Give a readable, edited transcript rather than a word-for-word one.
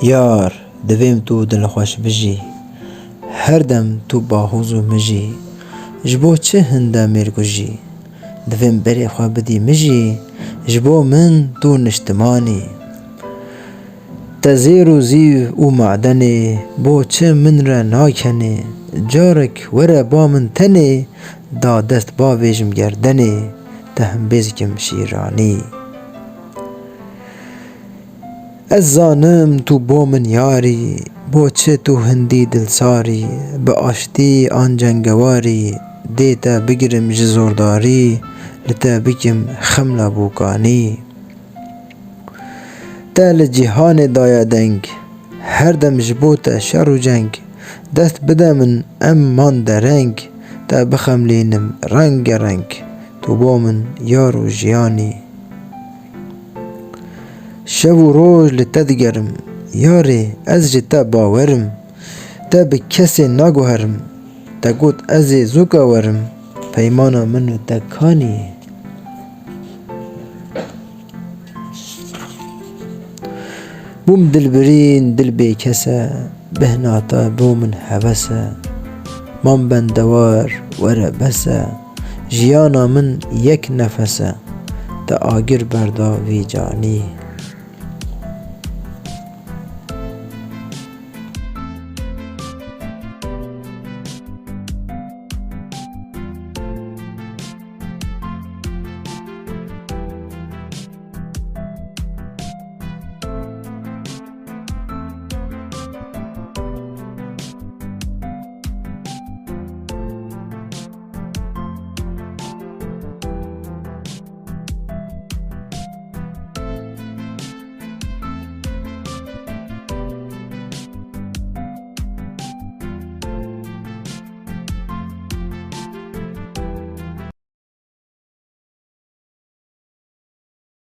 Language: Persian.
یار دویم تو دلخوش بجی، هر دم تو باهوز و مجی، جبو چه هنده میرگوژی، دویم بری خواه بدی مجی، جبو من تو نشتمانی. تزیر و زیو و معدنی، بو چه من را ناکنی، جارک وره با من تنی، دا دست با ویجم گردنی، تهم بزکم شیرانی. از زانم تو بو من یاری، بو چه تو هندی دلساری، به آشتی آن جنگواری، دیتا بگرم جزورداری، لتا بکم خملا بوکانی. تا لجیهان دایا دنگ، هر دم جبو تا شر و جنگ، دست بده من ام من درنگ، تا بخملینم رنگ رنگ، تو بو من یار و جیانی. شب و روز لتا دگرم، یاری از جتا باورم، تا به کسی نگوهرم، تا گوت از زوکا ورم، پیمانا منو تکانی. بوم دلبرین دل بی کسه، بهناتا بو من هوسه، من بندوار وره بسه، جیانا من یک نفسه، تا آگر بردا وی جانی.